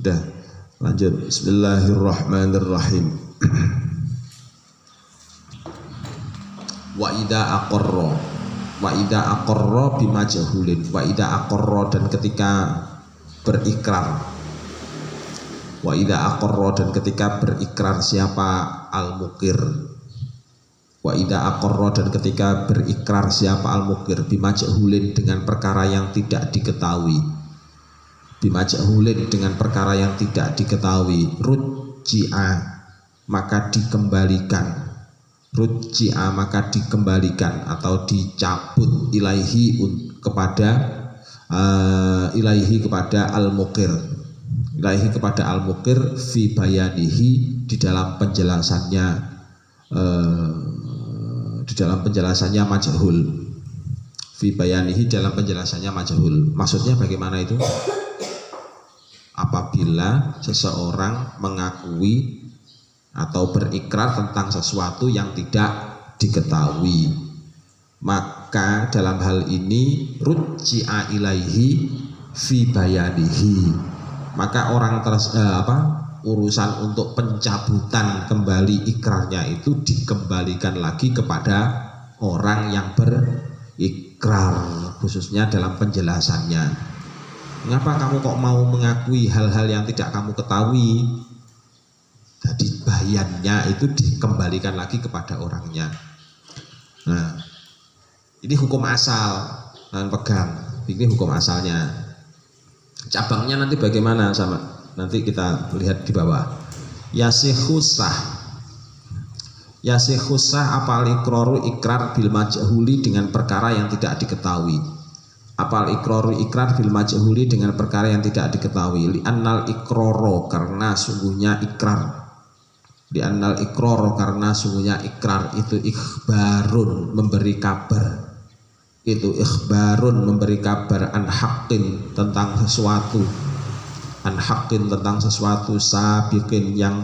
Sudah, lanjut. Bismillahirrahmanirrahim. Wa idza aqarra bimajhulin. Wa idza aqarra, dan ketika berikrar. Wa idza aqarra, dan ketika berikrar siapa al-mukir. Wa idza aqarra, dan ketika berikrar siapa al-mukir bimajhulin, dengan perkara yang tidak diketahui. Bimajhulin, dengan perkara yang tidak diketahui. Rujji'a, maka dikembalikan. Rujji'a, maka dikembalikan atau dicabut ilaihi kepada al-mukir. Ilaihi kepada al-mukir fi bayanihi, di dalam penjelasannya majhul. Fi bayanihi, dalam penjelasannya majhul. Maksudnya bagaimana itu? Apabila seseorang mengakui atau berikrar tentang sesuatu yang tidak diketahui, maka dalam hal ini rujji'a ilaihi fi bayanihi, maka urusan untuk pencabutan kembali ikrarnya itu dikembalikan lagi kepada orang yang berikrar, khususnya dalam penjelasannya. Mengapa kamu kok mau mengakui hal-hal yang tidak kamu ketahui? Jadi bayannya itu dikembalikan lagi kepada orangnya. Nah, ini hukum asal, dan pegang. Ini hukum asalnya. Cabangnya nanti bagaimana sama? Nanti kita lihat di bawah. Yasikhusah apal iqraru ikrar bil majhuli, dengan perkara yang tidak diketahui. Apal iqraru ikrar bil majhuli, dengan perkara yang tidak diketahui. Li annal iqraro, karena sungguhnya ikrar. Di annal iqrar, karena sungguhnya ikrar itu ikhbarun, memberi kabar. Itu ikhbarun, memberi kabar, an haqqin, tentang sesuatu. An haqqin, tentang sesuatu, sabiqin, yang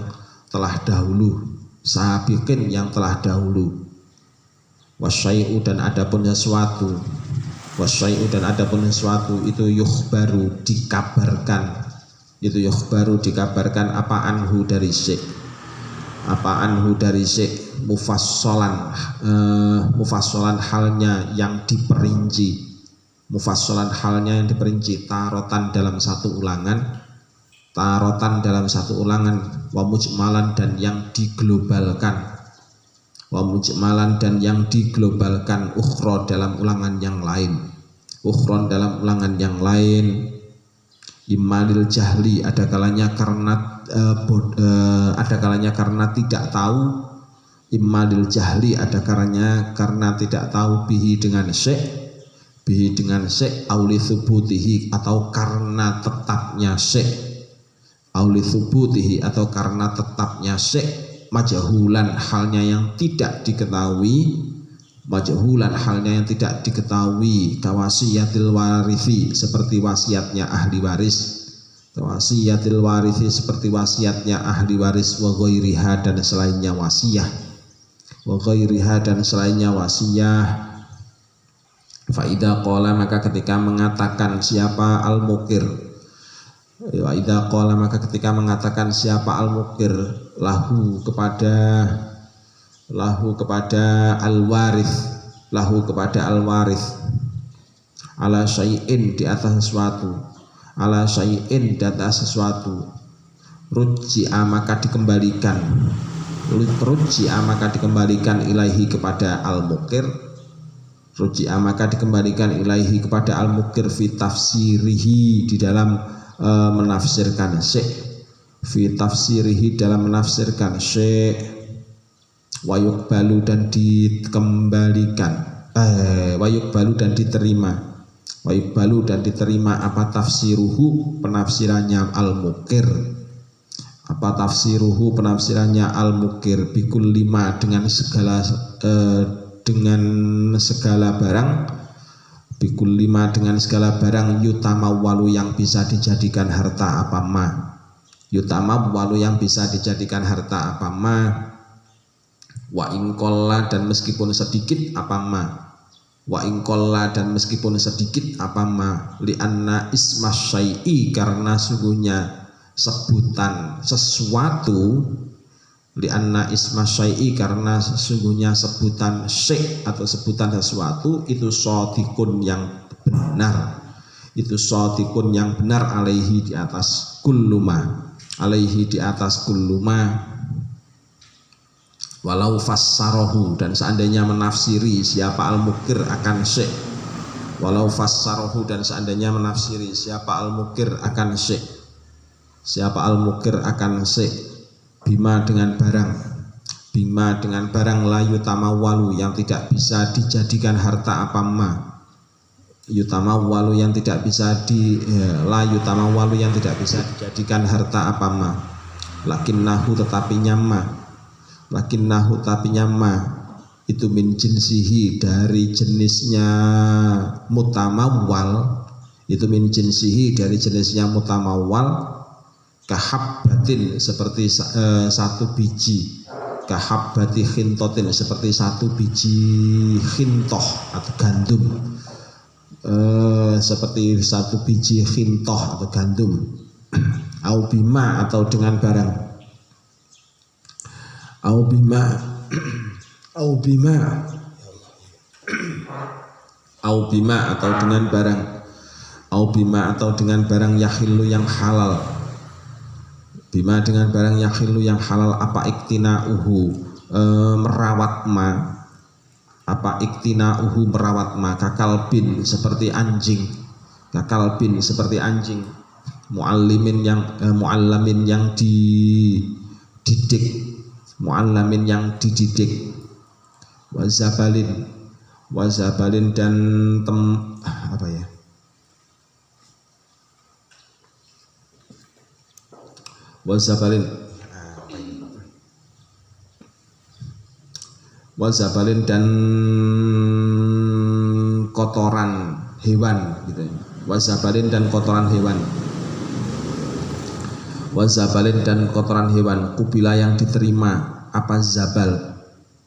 telah dahulu. Sabiqin, yang telah dahulu. Wasyai'u, dan adapun sesuatu. Wasyai'u, dan adapun sesuatu itu yukhbaru, dikabarkan. Itu yukhbaru, dikabarkan apa anhu dari syai'. Apa anhu dari syai' mufassalan halnya yang diperinci. Mufassalan halnya yang diperinci, tarotan dalam satu ulangan. Tarotan dalam satu ulangan. Wa mujmalan, dan yang diglobalkan. Wa mujmalan, dan yang diglobalkan. Ukhra, dalam ulangan yang lain. Ukhron, dalam ulangan yang lain. Imalil jahli, ada kalanya karena tidak tahu. Imalil jahli, ada kalanya karena tidak tahu. Bihi, dengan syai', auli thubutihi, atau karena tetapnya syai'. Auli thubutihi, atau karena tetapnya syai'. Majhulan, halnya yang tidak diketahui. Majhulan, halnya yang tidak diketahui. Kawasiyatil warithi, seperti wasiatnya ahli waris. Wasiyatil warithi, seperti wasiatnya ahli waris. Wa ghairiha, dan selainnya wasiyah. Wa ghairiha, dan selainnya wasiyah. Fa idza qala, maka ketika mengatakan siapa al-mukir. Wa idza qala, maka ketika mengatakan siapa al-mukir lahu kepada al-warith, ala syai'in, di atas sesuatu. Ala syai'in, di atas sesuatu. Rujji'a, maka dikembalikan. Rujji'a, maka dikembalikan ilaihi, kepada al-mukir. Rujji'a, maka dikembalikan ilaihi, kepada al-mukir fi tafsirihi, di dalam menafsirkan syai'. Fi tafsirihi, dalam menafsirkan syai'. Wayukbalu, dan dikembalikan. Wayukbalu, dan diterima. Wayukbalu, dan diterima apa tafsiruhu, penafsirannya al-mukir. Apa tafsiruhu, penafsirannya al-mukir. Bikul lima, dengan segala barang. Bikul lima, dengan segala barang. Yutamawalu, yang bisa dijadikan harta apa ma. Yutamawalu, yang bisa dijadikan harta apa ma. Wa ingkolla, dan meskipun sedikit apa ma. Wa ingkolla, dan meskipun sedikit apa ma. Li anna isma syai'i, karena sungguhnya sebutan sesuatu, li'anna isma syai'i karena sesungguhnya sebutan syai' atau sebutan sesuatu itu shadiqun yang benar, itu shadiqun yang benar alaihi di atas kulluma, alaihi di atas kulluma, walau fassarahu dan seandainya menafsiri siapa al-mukir akan syai', walau fassarahu dan seandainya menafsiri siapa al-mukir akan syai', siapa al-mukir akan syai' bima dengan barang, bima dengan barang la yutamawwalu yang tidak bisa dijadikan harta apa ma, yutamawwalu yang tidak bisa la yutamawwalu yang tidak bisa dijadikan harta apa ma, lakinnahu tetapi nyama, lakinnahu tapi nyama itu min jinsihi dari jenisnya mutamawwal, itu min jinsihi dari jenisnya mutamawwal, kahabbatin seperti satu biji, kahabbati khintotin seperti satu biji khintoh atau gandum, seperti satu biji khintoh atau gandum, au bima atau dengan barang, au bima au bima au bima atau dengan barang, au bima atau dengan barang yahilu yang halal, bima dengan barang yahilu yang halal, apa iktinauhu merawat ma, apa iktinauhu merawat ma, kakal bin seperti anjing, kakal bin seperti anjing, muallimin yang muallamin yang dididik, muallamin yang dididik, wazabalin, wazabalin dan apa ya, wazabalin, wazabalin dan kotoran hewan gitu ya. Wazabalin dan kotoran hewan, wazabalin dan kotoran hewan, kubila yang diterima apa zabal,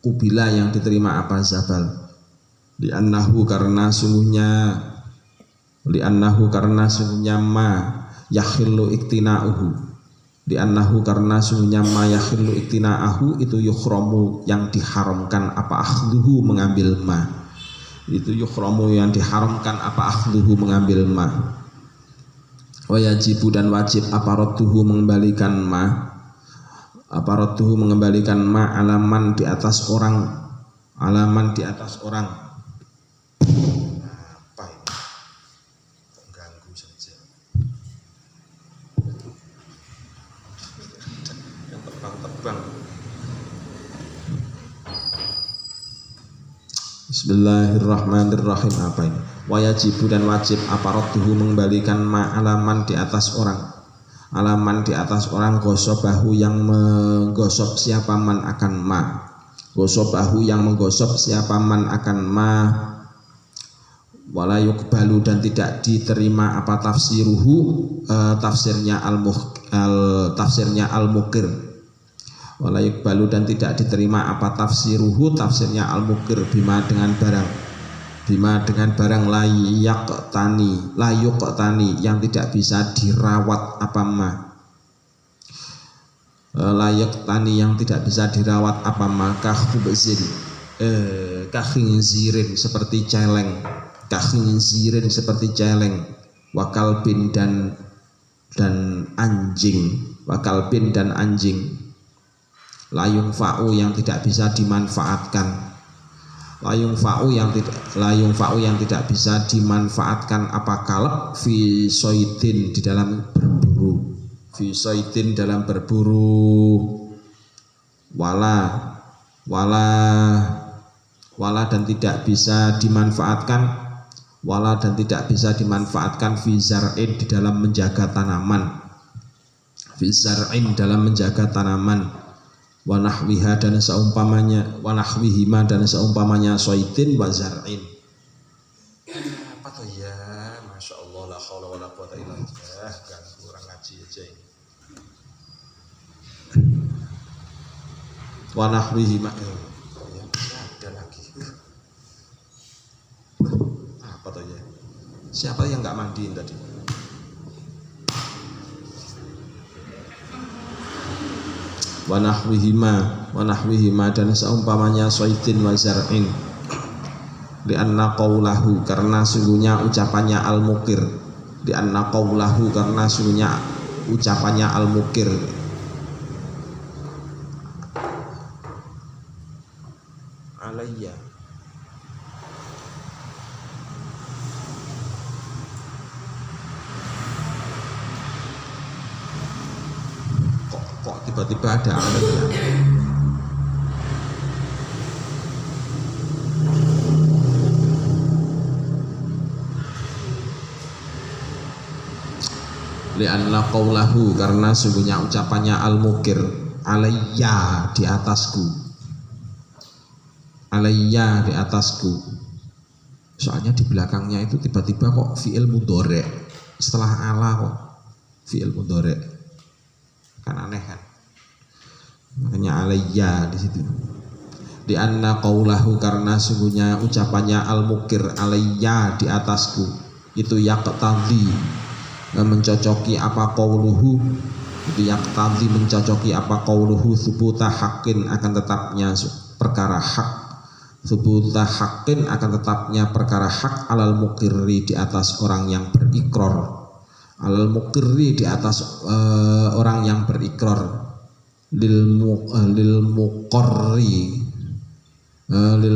kubila yang diterima apa zabal, li'annahu karena sungguhnya, li'annahu karena sungguhnya ma yakhillu iktina'uhu, li'annahu karena sungguhnya ma yakhillu iktina'ahu itu yukhramu yang diharamkan apa akhluhu mengambil ma, itu yukhramu yang diharamkan apa akhluhu mengambil ma, wayajibu dan wajib aparatuhu mengembalikan ma, aparatuhu mengembalikan ma alaman di atas orang, alaman di atas orang, apa ini ganggu saja yang terbang-terbang. Bismillahirrahmanirrahim. Apa ini? Wayajibu dan wajib aparatuhu mengembalikan ma alaman di atas orang, alaman di atas orang, gosobahu yang menggosok siapa man akan ma, gosobahu yang menggosok siapa man akan ma, wala yuqbalu dan tidak diterima apa tafsiruhu tafsirnya tafsirnya al-mukir, wala yuqbalu dan tidak diterima apa tafsiruhu tafsirnya al-mukir bima dengan barang, bima dengan barang layak tani yang tidak bisa dirawat apa ma, layak tani yang tidak bisa dirawat apa ma, kahubzin kakhinzirin seperti celeng, kakhinzirin seperti celeng, wakalbin dan anjing, wakalbin dan anjing, layung fa'u yang tidak bisa dimanfaatkan, layung fa'u yang tidak bisa dimanfaatkan apa kalb fi soidin di dalam berburu, fi soidin dalam berburu, wala dan tidak bisa dimanfaatkan, wala dan tidak bisa dimanfaatkan fi zar'in di dalam menjaga tanaman, fi zar'in dalam menjaga tanaman, wanahwiha dan seumpamanya, wanahwihima dan seumpamanya soidin wa zar'in. Apa tuh ya, masya Allah, la haula wala quwata illa billah, ganggu orang ngaji aja ini. Wanahwihima, ya, ada lagi. Apa tuh ya? Siapa yang nggak mandiin tadi? wa nahwihima dan seumpamanya soidin wa zar'in di anna qaulahu karena sungguhnya ucapannya al-mukir di anna qaulahu karena sungguhnya ucapannya al-mukir alayya kok tiba-tiba ada alayya li'anna qawlahu karena sungguhnya ucapannya al-mukir alayya di atasku alayya di atasku soalnya di belakangnya itu tiba-tiba kok fi'il mudhari setelah ala kok fi'il mudhari kan aneh kan makanya alayya di situ di anna qawlahu karena sungguhnya ucapannya al-mukir alayya di atasku itu yaqtadhi mencocoki apa qauluhu itu yaqtadhi mencocoki apa qauluhu thubuta haqqin akan tetapnya perkara hak thubuta haqqin akan tetapnya perkara hak alal mukirri di atas orang yang berikrar alal mukirri di atas orang yang berikrar lil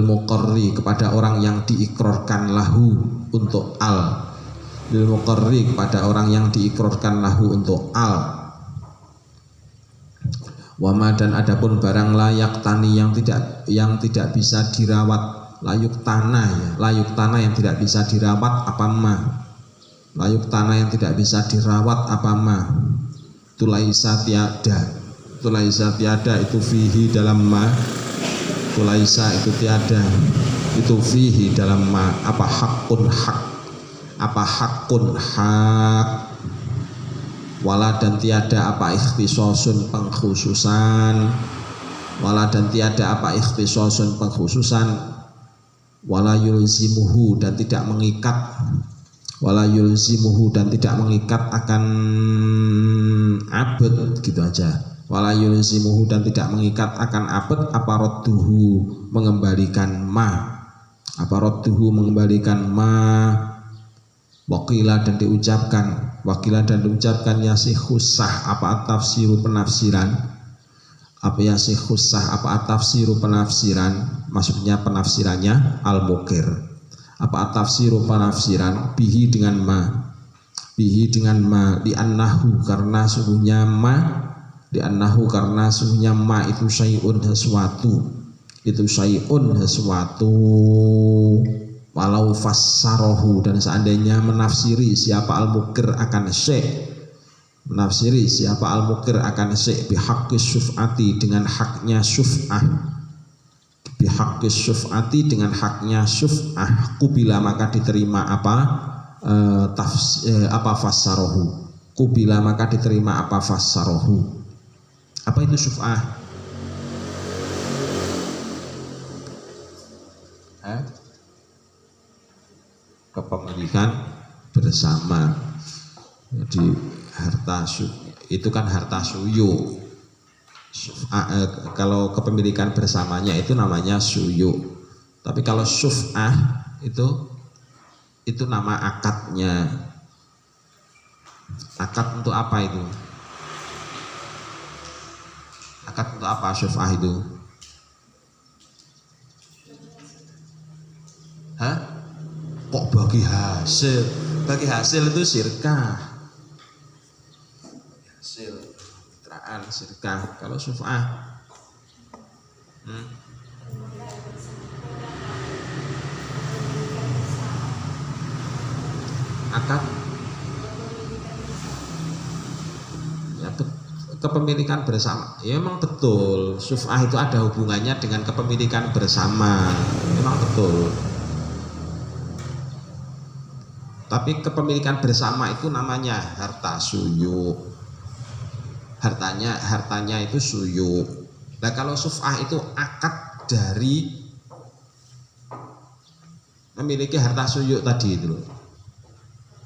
muqarri kepada orang yang diikrarkan lahu untuk lil muqarri kepada orang yang diikrarkan lahu untuk wama dan adapun barang layak tani yang tidak bisa dirawat layuk tanah yang tidak bisa dirawat apa ma layuk tanah yang tidak bisa dirawat apa ma tulaisa tiada itu fihi dalam ma tulaisa itu tiada itu fihi dalam ma apa hakun hak wala dan tiada apa ikhtisasun pengkhususan wala dan tiada apa ikhtisasun pengkhususan wala yulzimuhu dan tidak mengikat akan abad gitu aja wala yulzimuhu dan tidak mengikat akan abad apa radduhu mengembalikan ma Wakila dan diucapkan yasikhus sah apa tafsiru penafsiran maksudnya penafsirannya al-mukir apa tafsiru penafsiran bihi dengan ma li'annahu karena sungguhnya ma itu syai'un sesuatu walau fassarahu dan seandainya menafsiri siapa al-mukir akan syekh bihaqqis syuf'ati dengan haknya syuf'ah kubila maka diterima apa fassarahu apa itu syuf'ah kepemilikan bersama. Jadi harta itu kan harta suyu. Kalau kepemilikan bersamanya itu namanya suyu. Tapi kalau syuf'ah itu nama akadnya. Akad untuk apa itu? Akad untuk apa syuf'ah itu? Hah? Kok bagi hasil? Bagi hasil itu sirkah. Hasil mitraan sirkah. Kalau syuf'ah akad ya, kepemilikan bersama. Ya memang betul. Syuf'ah itu ada hubungannya dengan kepemilikan bersama. Memang betul. Tapi kepemilikan bersama itu namanya harta suyu. Hartanya itu suyu. Nah kalau syuf'ah itu akad dari memiliki harta suyu tadi itu loh.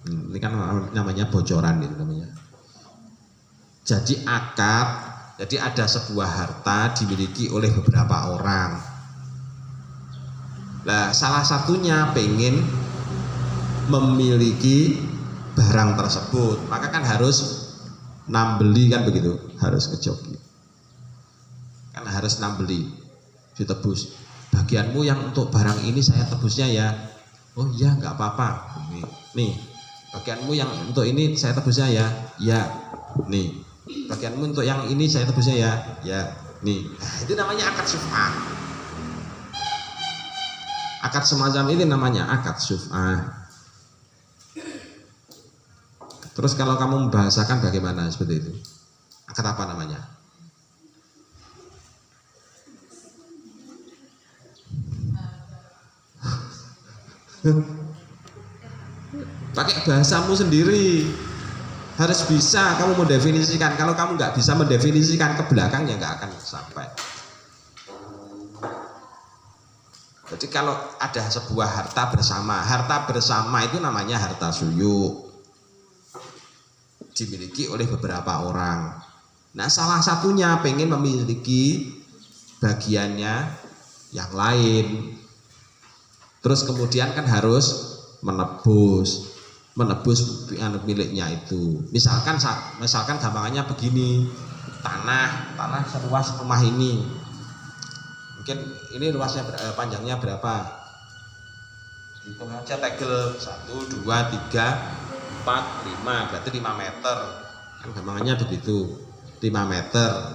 Ini kan namanya bocoran itu namanya. Jadi akad Jadi ada sebuah harta dimiliki oleh beberapa orang. Nah, salah satunya pengen memiliki barang tersebut, maka kan harus nambeli kan begitu, harus ke joki. Kan harus nambeli, ditebus. Bagianmu yang untuk barang ini saya tebusnya ya. Oh iya nggak apa-apa. Nih, bagianmu yang untuk ini saya tebusnya ya. Ya, nih. Bagianmu untuk yang ini saya tebusnya ya. Ya, nih. Nah, itu namanya akad syuf'ah. Akad semacam ini namanya akad syuf'ah. Terus kalau kamu membahasakan bagaimana seperti itu? Akad apa namanya? Pakai bahasamu sendiri. Harus bisa kamu mendefinisikan. Kalau kamu nggak bisa mendefinisikan ke belakang ya nggak akan sampai. Jadi kalau ada sebuah harta bersama itu namanya harta suyuk, dimiliki oleh beberapa orang. Nah, salah satunya pengen memiliki bagiannya yang lain. Terus kemudian kan harus menebus miliknya itu. Misalkan gampangannya begini, tanah seluas rumah ini. Mungkin ini luasnya panjangnya berapa? Hitung aja tegel 1, 2, 3, 4, 5, berarti 5 meter. Kan gampangannya begitu. 5 meter.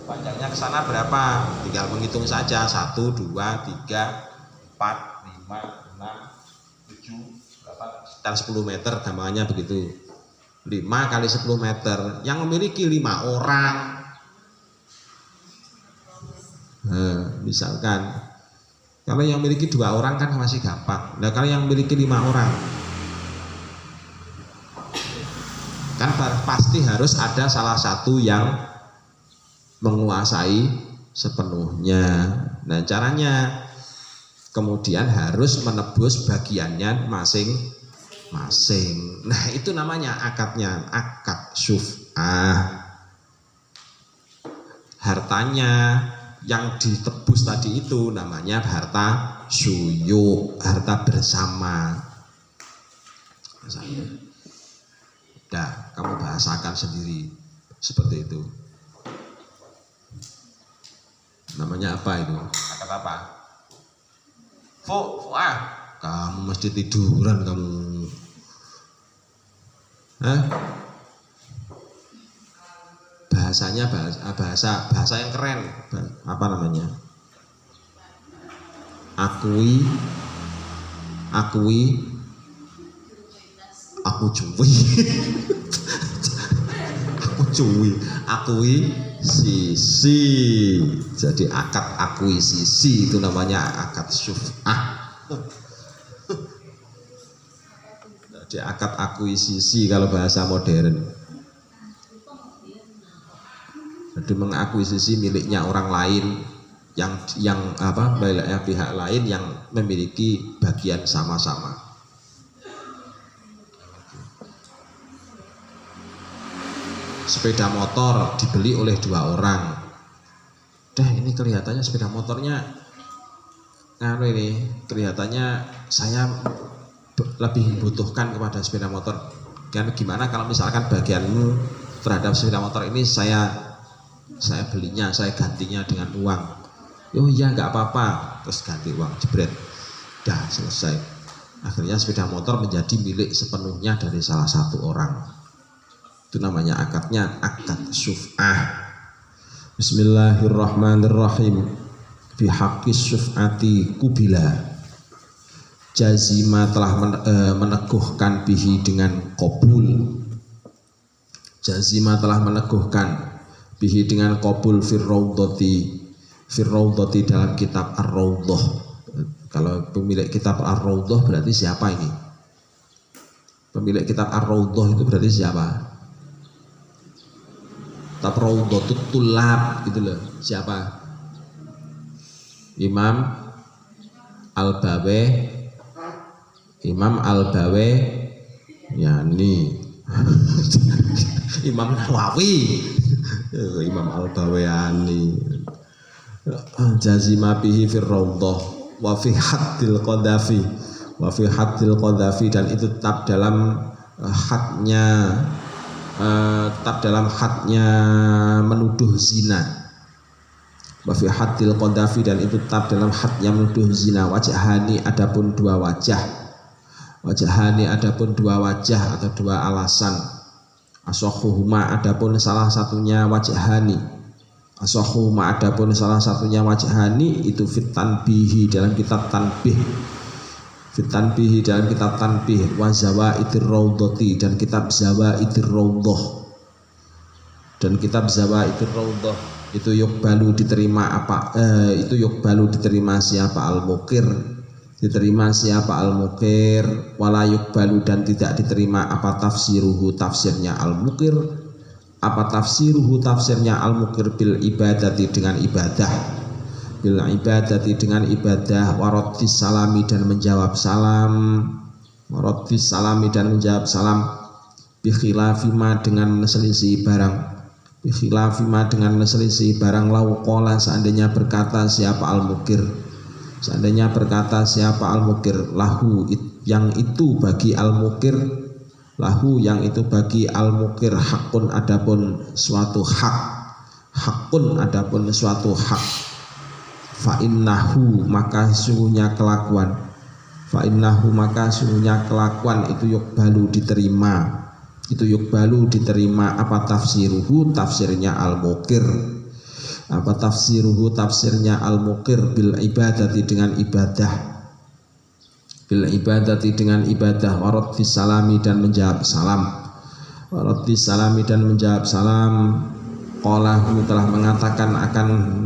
Panjangnya ke sana berapa? Tinggal menghitung saja. 1, 2, 3, 4, 5, 6, 7, sekitar 10 meter, gampangannya begitu. 5 kali 10 meter yang memiliki 5 orang. Nah, misalkan kalau yang memiliki 2 orang kan masih gampang. Nah, kalau yang memiliki 5 orang kan pasti harus ada salah satu yang menguasai sepenuhnya. Nah, caranya kemudian harus menebus bagiannya masing-masing. Nah, itu namanya akadnya, akad syuf'ah. Hartanya yang ditebus tadi itu namanya harta suyuk, harta bersama. Nah, kamu bahasakan sendiri seperti itu. Namanya apa itu? Akad apa? Fu'ah. Kamu mesti tiduran kamu. Hah? Bahasanya bahasa yang keren. Apa namanya? Akui, aku cuy, sisi. Jadi akad akuisisi itu namanya akad syuf'ah. Jadi akad akuisisi kalau bahasa modern. Jadi mengakuisisi miliknya orang lain miliknya pihak lain yang memiliki bagian sama-sama. Sepeda motor dibeli oleh 2 orang. Ini kelihatannya sepeda motornya kelihatannya saya lebih membutuhkan kepada sepeda motor. Kan gimana kalau misalkan bagianmu terhadap sepeda motor ini saya belinya, saya gantinya dengan uang. Oh iya nggak apa-apa, terus ganti uang, jebret, dah selesai. Akhirnya sepeda motor menjadi milik sepenuhnya dari salah satu orang. Itu namanya akadnya akad syuf'ah. Bismillahirrahmanirrahim. Fi haqqis syuf'ati kubila. Jazima telah meneguhkan bihi dengan qabul. Jazima telah meneguhkan bihi dengan qabul firraudhati dalam kitab Ar-Raudhah. Kalau pemilik kitab Ar-Raudhah berarti siapa ini? Pemilik kitab Ar-Raudhah itu berarti siapa? Kitab Raudhatut Tullab gitu loh. Siapa? Imam Al-Bawe yani Imam Nawawi. Imam Al-Bawayani. Jazima bihi fir raudhah wa fi haddil qadhafi dan itu tetap dalam hadnya menuduh zina. Wa fi haddil qadhafi dan itu tetap dalam hadnya menuduh zina. Wajhani adapun dua wajah atau dua alasan. Ashahuhuma adapun salah satunya wajhani itu fitanbihi dalam kitab tanbih wa zawaidir raudhati dan kitab zawaidir raudhah itu yukbalu diterima siapa al-mukir wala yukbalu dan tidak diterima tafsirnya al-mukir bil ibadati dengan ibadah waradis salami dan menjawab salam bi khilafima dengan selisih barang lau qala seandainya berkata siapa al-mukir lahu yang itu bagi al-mukir hakun adapun suatu hak fa innahu maka sungguhnya kelakuan itu yukbalu diterima apa tafsirnya al-mukir bil ibadati dengan ibadah waradis salami dan menjawab salam qalahu telah mengatakan akan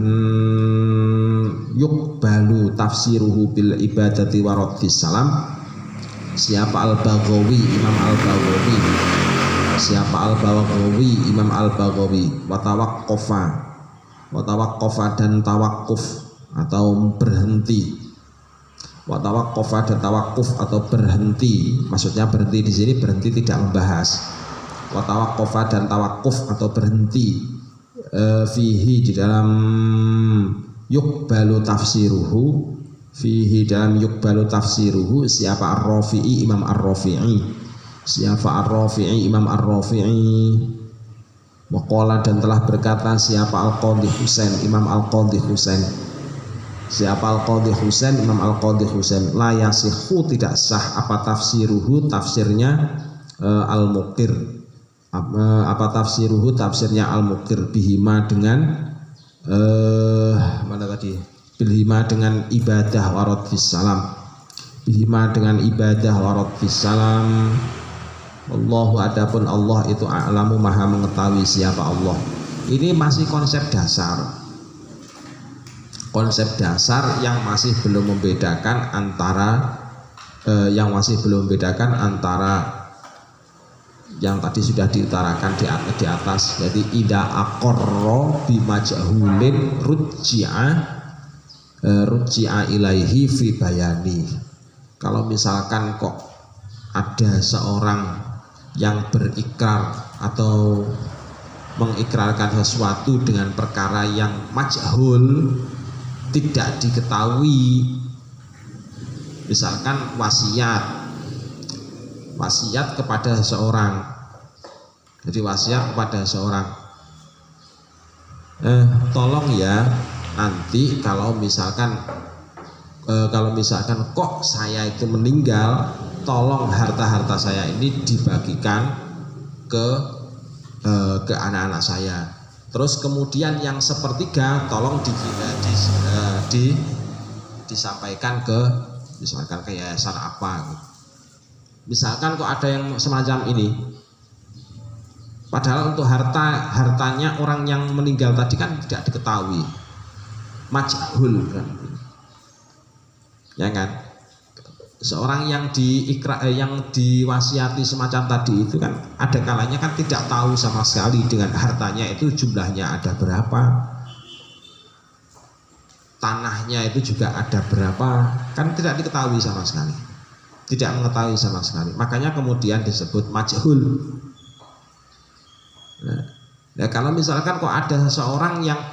yukbalu tafsiruhu bil ibadati waradis salam siapa Imam Al-Baghawi watawaqqafa dan tawakuf atau berhenti maksudnya berhenti di sini berhenti tidak membahas watawaqqafa dan tawakuf atau berhenti fihi di dalam yukbalu tafsiruhu siapa Ar-Rafi'i Imam Ar-Rafi'i waqala dan telah berkata siapa Al-Qadhi Husain Imam Al-Qadhi Husain la yasihu tidak sah apa tafsirnya al-mukir tafsirnya al-mukir bihima dengan dengan ibadah waradis salam Allahu adapun Allah itu a'lamu maha mengetahui siapa Allah. Ini masih konsep dasar yang masih belum membedakan antara yang tadi sudah diutarakan di atas. Jadi ida aqarra bimajhulin rujji'a ilaihi fi bayani. Kalau misalkan kok ada seorang yang berikrar atau mengikrarkan sesuatu dengan perkara yang majhul, tidak diketahui, misalkan wasiat kepada seseorang. Jadi wasiat kepada seseorang, tolong ya nanti kalau misalkan kok saya itu meninggal, tolong harta saya ini dibagikan ke anak-anak saya. Terus kemudian yang sepertiga tolong disampaikan ke misalkan ke yayasan apa gitu. Misalkan kok ada yang semacam ini, padahal untuk hartanya orang yang meninggal tadi kan tidak diketahui, majhul kan, ya kan? Seorang yang diwasiati semacam tadi itu kan ada kalanya kan tidak tahu sama sekali dengan hartanya itu jumlahnya ada berapa, tanahnya itu juga ada berapa, kan tidak diketahui sama sekali, tidak mengetahui sama sekali. Makanya kemudian disebut majhul. Nah, Ya kalau misalkan kok ada seseorang yang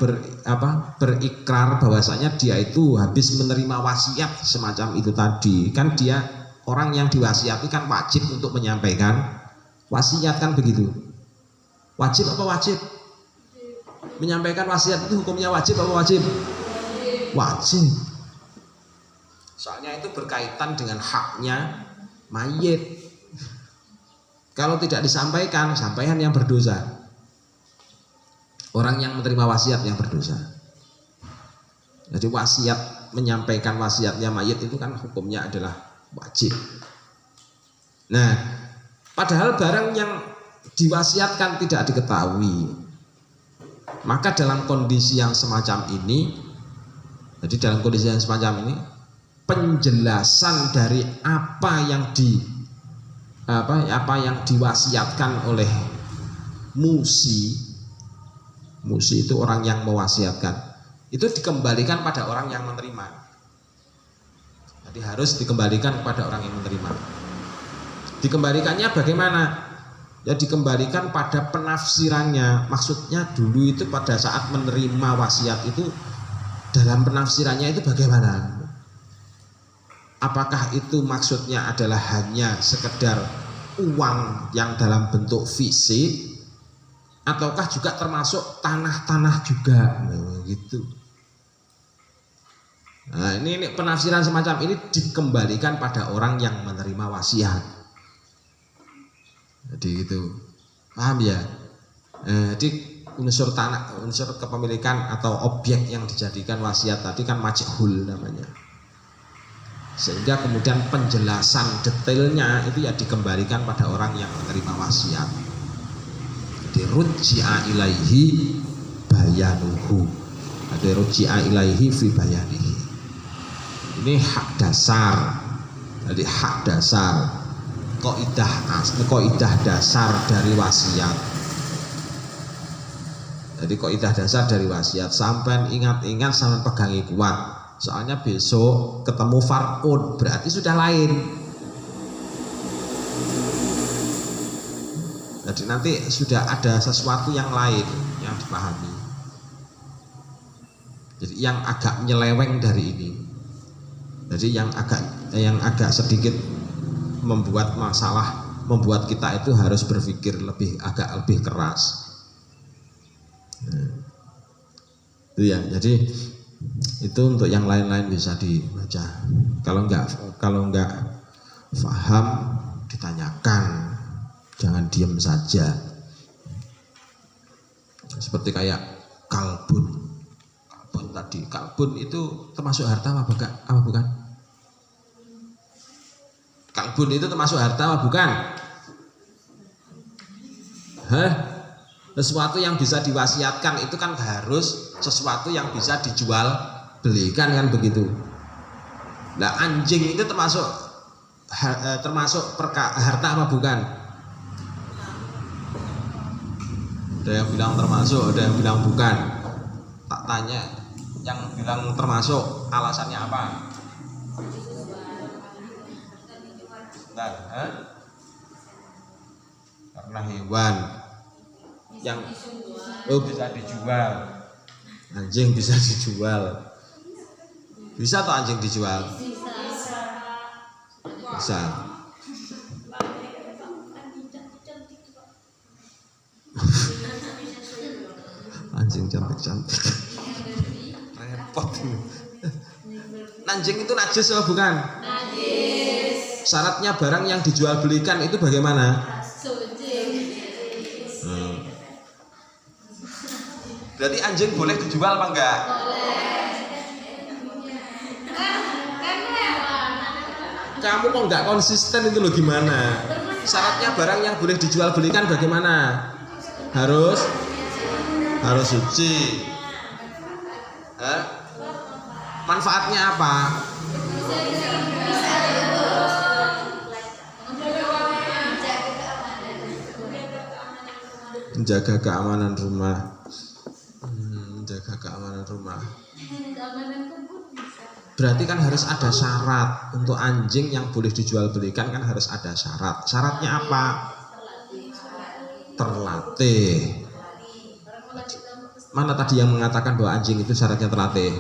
berikrar bahwasanya dia itu habis menerima wasiat semacam itu tadi, kan dia orang yang diwasiati kan wajib untuk menyampaikan wasiat, kan begitu. Wajib apa wajib? Menyampaikan wasiat itu hukumnya wajib apa wajib? Wajib. Soalnya itu berkaitan dengan haknya mayit. Kalau tidak disampaikan, sampean yang berdosa. Orang yang menerima wasiat yang berdosa. Jadi wasiat, menyampaikan wasiatnya mayit itu kan hukumnya adalah wajib. Nah, padahal barang yang diwasiatkan tidak diketahui, maka dalam kondisi yang semacam ini, jadi dalam kondisi yang semacam ini, penjelasan dari apa yang diwasiatkan oleh musi itu orang yang mewasiatkan, itu dikembalikan pada orang yang menerima. Jadi harus dikembalikan kepada orang yang menerima. Dikembalikannya bagaimana? Ya dikembalikan pada penafsirannya. Maksudnya dulu itu pada saat menerima wasiat itu, dalam penafsirannya itu bagaimana? Apakah itu maksudnya adalah hanya sekedar uang yang dalam bentuk fisik, ataukah juga termasuk tanah-tanah juga, gitu. Nah, ini penafsiran semacam ini dikembalikan pada orang yang menerima wasiat. Jadi gitu, paham ya? Jadi unsur tanah, unsur kepemilikan atau objek yang dijadikan wasiat tadi kan majhul namanya. Sehingga kemudian penjelasan detailnya itu ya dikembalikan pada orang yang menerima wasiat. Rujia ilaihi bayanuhu, ada rujia ilaihi fi bayanihi. Ini hak dasar. Jadi hak dasar, kaidah dasar dari wasiat. Jadi kaidah dasar dari wasiat, sampai ingat-ingat, sampai pegangi kuat. Soalnya besok ketemu far'un, berarti sudah lain. Jadi nanti sudah ada sesuatu yang lain yang dipahami. Jadi yang agak nyeleweng dari ini. Jadi yang agak sedikit membuat masalah, membuat kita itu harus berpikir agak lebih keras. Itu ya. Jadi itu untuk yang lain-lain bisa dibaca. Kalau enggak paham ditanyakan. Jangan diam saja. Seperti kayak kalbun tadi. Kalbun itu termasuk harta apa bukan? Kalbun itu termasuk harta apa bukan? Sesuatu yang bisa diwasiatkan itu kan harus sesuatu yang bisa dijual belikan, kan begitu. Nah, anjing itu termasuk harta apa bukan? Ada yang bilang termasuk, ada yang bilang bukan. Tak tanya, yang bilang termasuk alasannya apa? Nah, karena hewan yang bisa dijual. Anjing bisa dijual. Bisa atau anjing dijual? Bisa. Anjing cantik-cantik. Repot. Anjing itu najis atau bukan? Najis. Syaratnya barang yang dijual belikan itu bagaimana? Berarti anjing boleh dijual apa enggak? Kamu kok enggak konsisten itu loh, gimana? Syaratnya barang yang boleh dijual belikan bagaimana? Harus suci. Manfaatnya apa? Menjaga keamanan rumah. Menjaga keamanan rumah. Berarti kan harus ada syarat. Untuk anjing yang boleh dijual belikan kan harus ada syarat. Syaratnya apa? Terlatih. Mana tadi yang mengatakan bahwa anjing itu syaratnya terlatih?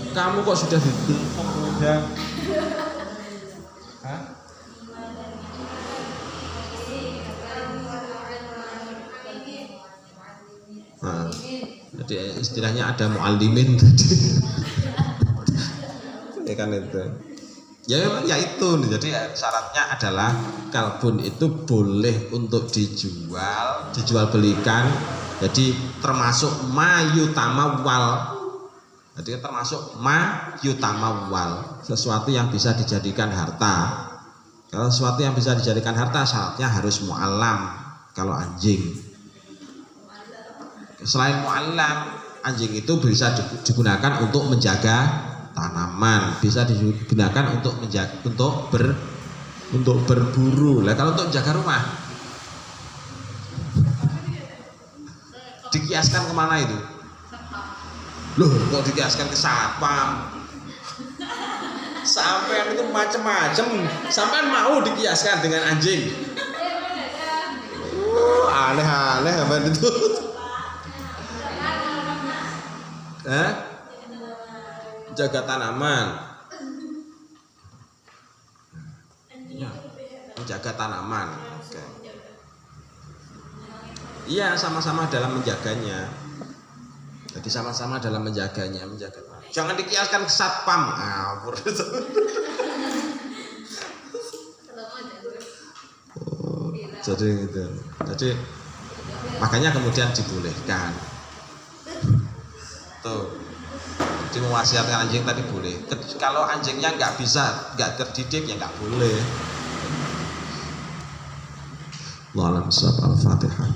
Kamu kok sudah udah? Hah? Nah, jadi istilahnya ada muallimin tadi. Ya kan itu. Ya memang ya itu. Jadi syaratnya adalah kalbun itu boleh untuk dijual belikan. Jadi termasuk mayutamawal. Jadi termasuk mayutamawal, sesuatu yang bisa dijadikan harta. Kalau sesuatu yang bisa dijadikan harta syaratnya harus mu'allam. Kalau anjing, selain mu'allam, anjing itu bisa digunakan untuk menjaga tanaman, bisa digunakan untuk untuk berburu. Lah kalau untuk menjaga rumah, dikiaskan kemana itu? Loh, kok dikiaskan ke satpam? Sampean itu macem-macem. Sampean mau dikiaskan dengan anjing? Aneh-aneh apa itu? Jaga tanaman. Ya, menjaga tanaman. Oke. Iya, sama-sama dalam menjaganya. Jadi sama-sama dalam menjaganya, menjaga. Jangan dikiaskan ke satpam. Ngawur itu. Jadi gitu. Jadi makanya kemudian dibolehkan. Tuh. Jadi mewasiatkan anjing tadi boleh. Kalau anjingnya nggak bisa, nggak terdidik ya nggak boleh. Wallahu a'lam bishawab. Al-Fatihah.